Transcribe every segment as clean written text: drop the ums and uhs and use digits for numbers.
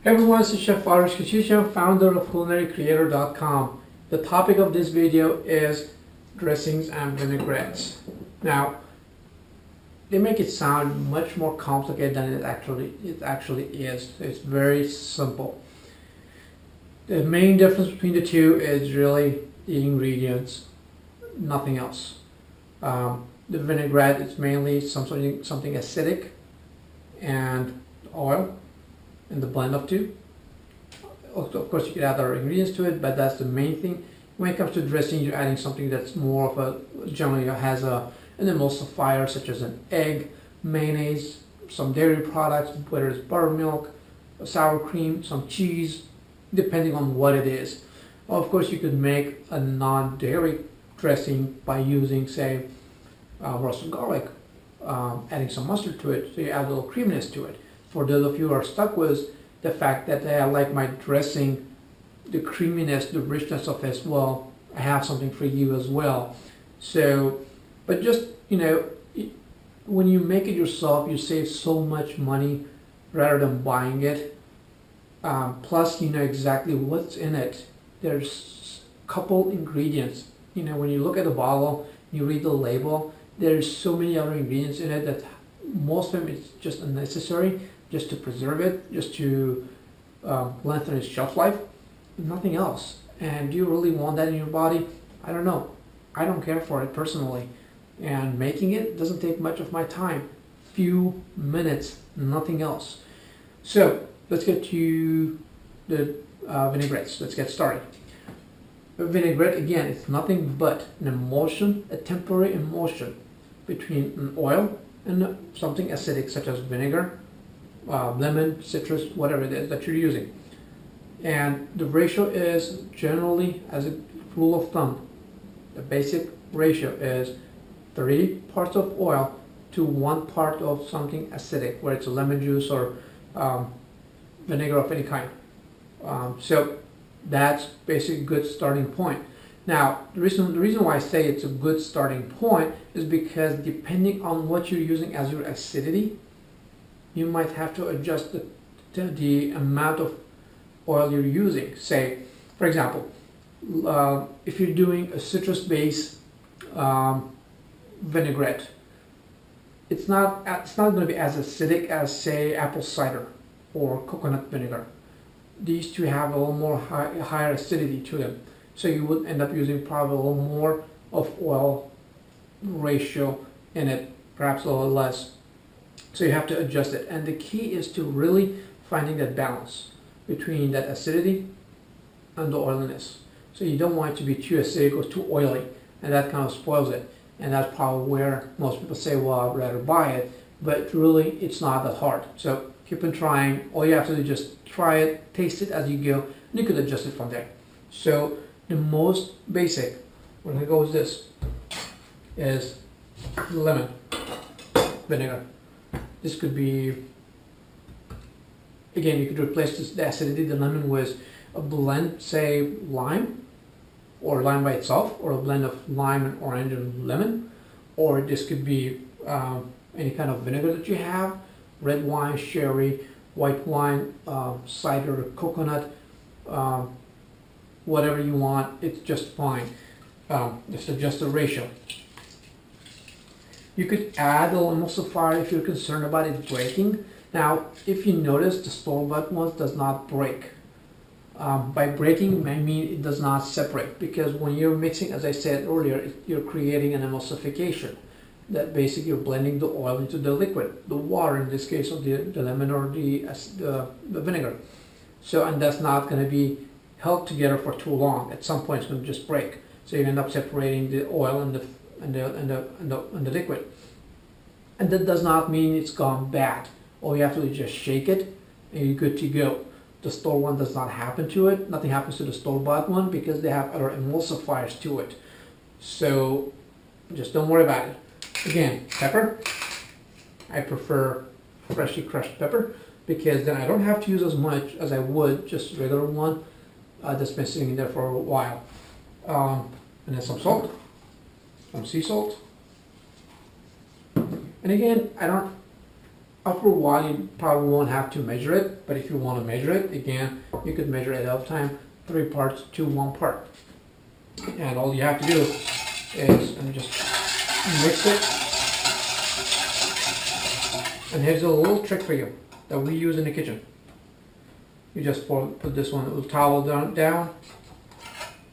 Hey everyone, this is Chef Varouj, founder of CulinaryCreator.com. The topic of this video is dressings and vinaigrettes. Now, they make it sound much more complicated than it actually is. It's very simple. The main difference between the two is really the ingredients, nothing else. The vinaigrette is mainly something acidic, and oil, and the blend of two. Of course, you could add other ingredients to it, but that's the main thing. When it comes to dressing, you're adding something that's more of a, generally has an emulsifier, such as an egg, mayonnaise, some dairy products, whether it's buttermilk, sour cream, some cheese, depending on what it is. Of course, you could make a non-dairy dressing by using, say, roasted garlic, adding some mustard to it, so you add a little creaminess to it. For those of you who are stuck with the fact that I like my dressing, the creaminess, the richness of it as well, I have something for you as well. So, but just, when you make it yourself, you save so much money rather than buying it. Plus, you know exactly what's in it. There's a couple ingredients. When you look at the bottle, you read the label, there's so many other ingredients in it that most of them is just unnecessary, just to preserve it, just to lengthen its shelf life, nothing else. And do you really want that in your body? I don't know. I don't care for it personally. And making it doesn't take much of my time. Few minutes, nothing else. So let's get to the vinaigrettes. Let's get started. A vinaigrette, again, it's nothing but an emulsion, a temporary emulsion between an oil and something acidic, such as vinegar, lemon, citrus, whatever it is that you're using. And the ratio is generally, as a rule of thumb, the basic ratio is 3 parts of oil to 1 part of something acidic, whether it's a lemon juice or vinegar of any kind. So that's basically a good starting point. Now, the reason why I say it's a good starting point is because depending on what you're using as your acidity, you might have to adjust the amount of oil you're using. Say, for example, if you're doing a citrus-based vinaigrette, it's not going to be as acidic as, say, apple cider or coconut vinegar. These two have a little more higher acidity to them, so you would end up using probably a little more of oil ratio in it, perhaps a little less. So you have to adjust it, and the key is to really finding that balance between that acidity and the oiliness. So you don't want it to be too acidic or too oily, and that kind of spoils it. And that's probably where most people say, well, I'd rather buy it, but really it's not that hard. So keep on trying. All you have to do is just try it, taste it as you go, and you could adjust it from there. So the most basic, we're going to go with this, is lemon vinegar. This could be, again, you could replace the acidity, the lemon, with a blend, say lime, or lime by itself, or a blend of lime and orange and lemon, or this could be any kind of vinegar that you have, red wine, sherry, white wine, cider, coconut, whatever you want, it's just fine. Just adjust the ratio. You could add a little emulsifier if you're concerned about it breaking. Now, if you notice, the store-bought ones does not break. By breaking, I mean it does not separate, because when you're mixing, as I said earlier, you're creating an emulsification. That basically you're blending the oil into the liquid, the water in this case of the lemon or the vinegar. So, and that's not going to be held together for too long. At some point, it's going to just break. So you end up separating the oil and the liquid. And that does not mean it's gone bad. All you have to do is just shake it, and you're good to go. The store one does not happen to it. Nothing happens to the store-bought one because they have other emulsifiers to it. So just don't worry about it. Again, pepper. I prefer freshly crushed pepper because then I don't have to use as much as I would just regular one that's been sitting in there for a while. And then some salt, some sea salt. And again, After a while, you probably won't have to measure it, but if you want to measure it, again, you could measure it ahead of time, 3 parts to 1 part. And all you have to do is just mix it. And here's a little trick for you that we use in the kitchen. You just put this one little towel down.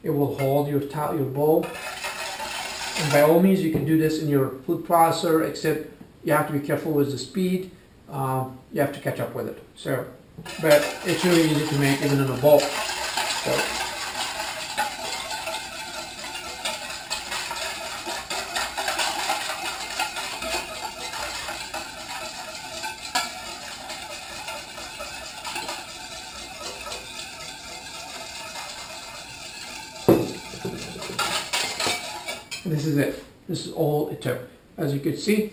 It will hold your bowl. And by all means, you can do this in your food processor, except you have to be careful with the speed. You have to catch up with it. So, but it's really easy to make even in a bowl. So, this is it. This is all it took. As you can see,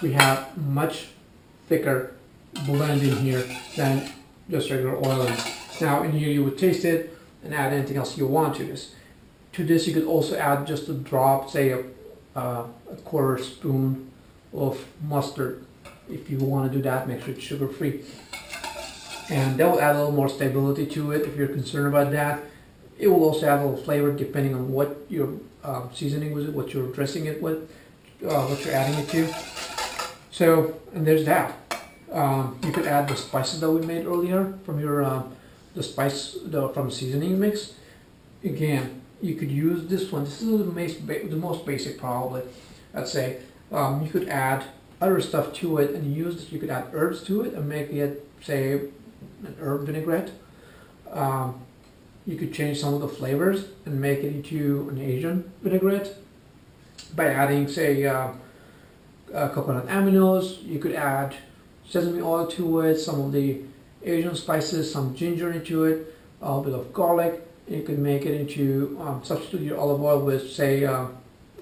we have much thicker blend in here than just regular oil. Now in here you would taste it and add anything else you want to this. To this you could also add just a drop, say a quarter spoon of mustard. If you want to do that, make sure it's sugar free. And that will add a little more stability to it if you're concerned about that. It will also add a little flavor depending on what you're seasoning with it, what you're dressing it with, what you're adding it to. So, and there's that. You could add the spices that we made earlier from your from seasoning mix. Again, you could use this one. This is the most basic probably. I'd say you could add other stuff to it and use this. You could add herbs to it and make it, say, an herb vinaigrette. You could change some of the flavors and make it into an Asian vinaigrette by adding, say, coconut aminos. You could add sesame oil to it, some of the Asian spices, some ginger into it, a bit of garlic. You could make it into, substitute your olive oil with, say,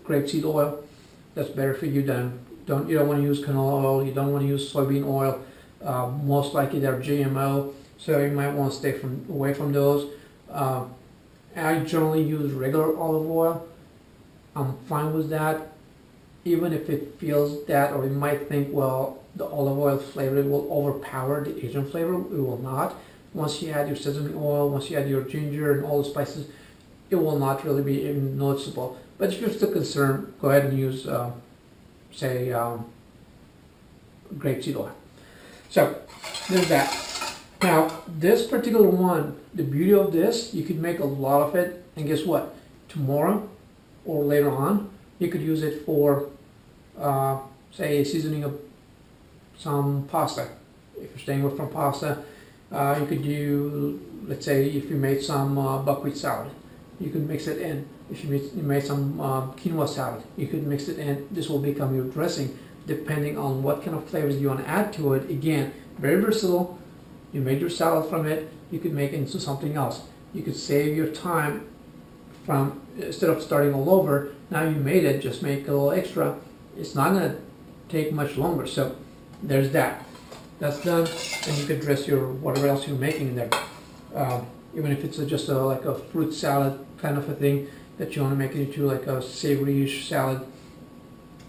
grapeseed oil. That's better for you than, you don't want to use canola oil, you don't want to use soybean oil. Most likely they're GMO, so you might want to stay away from those. I generally use regular olive oil. I'm fine with that. Even if it feels that, or you might think, well, the olive oil flavor will overpower the Asian flavor. It will not. Once you add your sesame oil, once you add your ginger and all the spices, it will not really be even noticeable. But if you're still concerned, go ahead and use, say, grapeseed oil. So, there's that. Now, this particular one, the beauty of this, you could make a lot of it, and guess what? Tomorrow or later on, you could use it for, say, seasoning of some pasta. If you're staying away from pasta, you could do, let's say, if you made some buckwheat salad, you could mix it in. If you made some quinoa salad, you could mix it in. This will become your dressing, depending on what kind of flavors you want to add to it. Again, very versatile. You made your salad from it, you could make it into something else. You could save your time from, instead of starting all over, now you made it, just make a little extra. It's not going to take much longer. So there's that. That's done, and you could dress your whatever else you're making in there. Even if it's just like a fruit salad kind of a thing that you want to make it into like a savory-ish salad,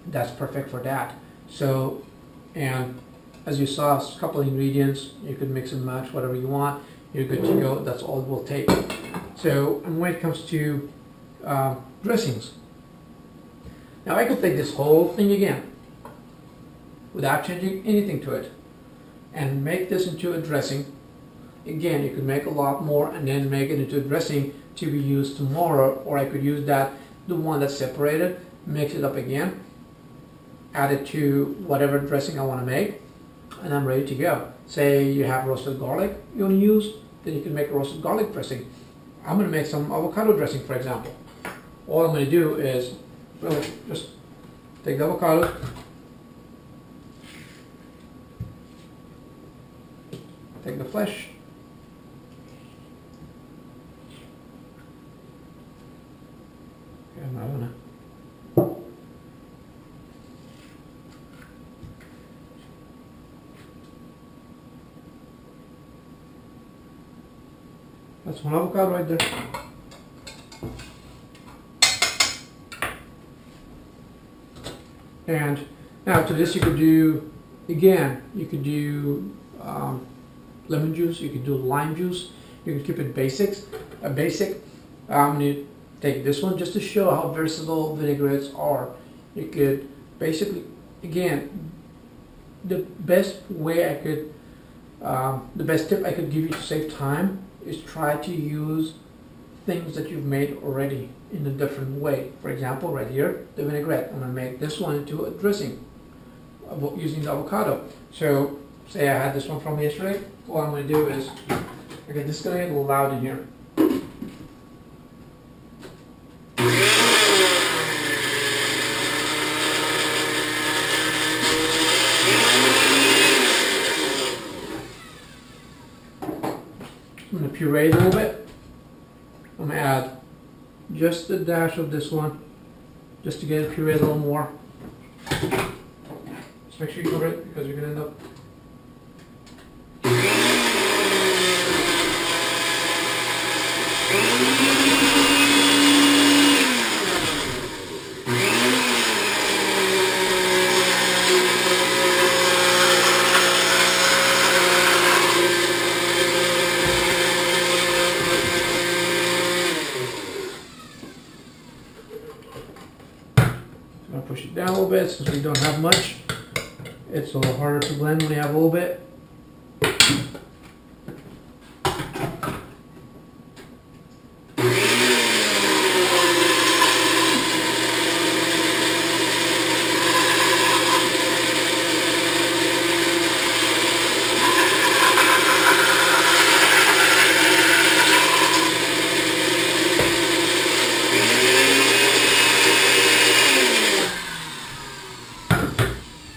that's perfect for that. So, and as you saw, a couple of ingredients, you could mix and match whatever you want. You're good to go. That's all it will take. So, and when it comes to dressings, now I could take this whole thing again without changing anything to it and make this into a dressing. Again, you could make a lot more and then make it into a dressing to be used tomorrow, or I could use that, the one that's separated, mix it up again, add it to whatever dressing I want to make, and I'm ready to go. Say you have roasted garlic you want to use, then you can make a roasted garlic dressing. I'm going to make some avocado dressing, for example. All I'm going to do is really just take the avocado, take the flesh, and I'm going to that's one avocado right there. And now to this you could do Again, you could do lemon juice, you could do lime juice, you can keep it basic. You take this one just to show how versatile vinaigrettes are. You could basically, again, the best tip I could give you to save time is try to use things that you've made already in a different way. For example, right here, the vinaigrette. I'm gonna make this one into a dressing using the avocado. So, say I had this one from yesterday. What I'm gonna do is, okay, this is gonna get a little loud in here. I'm going to puree it a little bit. I'm going to add just a dash of this one, just to get it pureed a little more. Just make sure you cover it because you're going to end up. I'll push it down a little bit since we don't have much. It's a little harder to blend when you have a little bit.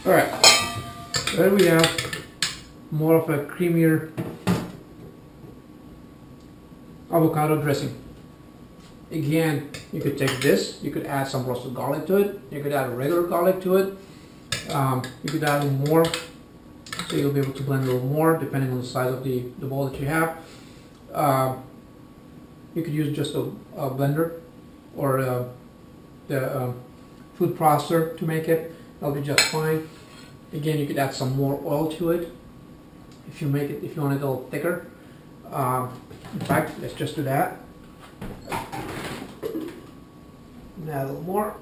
Alright, there we have more of a creamier avocado dressing. Again, you could take this, you could add some roasted garlic to it, you could add regular garlic to it, you could add more, so you'll be able to blend a little more depending on the size of the bowl that you have. You could use just a blender or the food processor to make it. That'll be just fine. Again, you could add some more oil to it if you want it a little thicker. In fact, let's just do that. And add a little more.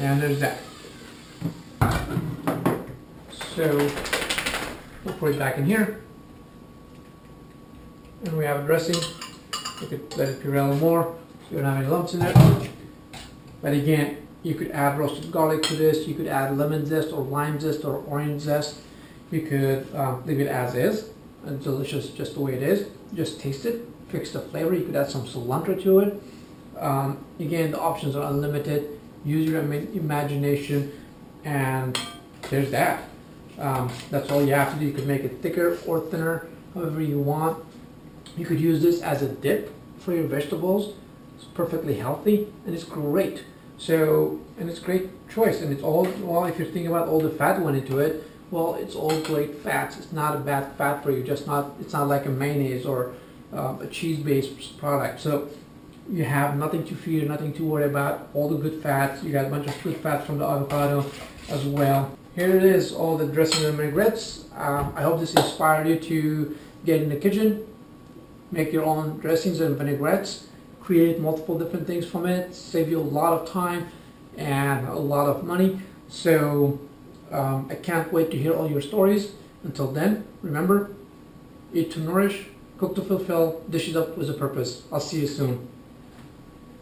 And there's that. So we'll put it back in here. And we have a dressing. You could let it puree a little more so you don't have any lumps in there. But again, you could add roasted garlic to this. You could add lemon zest or lime zest or orange zest. You could leave it as is. It's delicious just the way it is. Just taste it. Fix the flavor. You could add some cilantro to it. Again, the options are unlimited. Use your imagination, and there's that. That's all you have to do. You could make it thicker or thinner, however you want. You could use this as a dip for your vegetables. It's perfectly healthy and it's great. So, and it's a great choice. And it's all, well, if you're thinking about all the fat that went into it, well, it's all great fats. It's not a bad fat for you. It's not like a mayonnaise or a cheese-based product. So you have nothing to fear, nothing to worry about, all the good fats. You got a bunch of good fats from the avocado as well. Here it is, all the dressing and vinaigrettes. I hope this inspired you to get in the kitchen, make your own dressings and vinaigrettes, create multiple different things from it, save you a lot of time and a lot of money. So I can't wait to hear all your stories. Until then, remember, eat to nourish, cook to fulfill, dish it up with a purpose. I'll see you soon.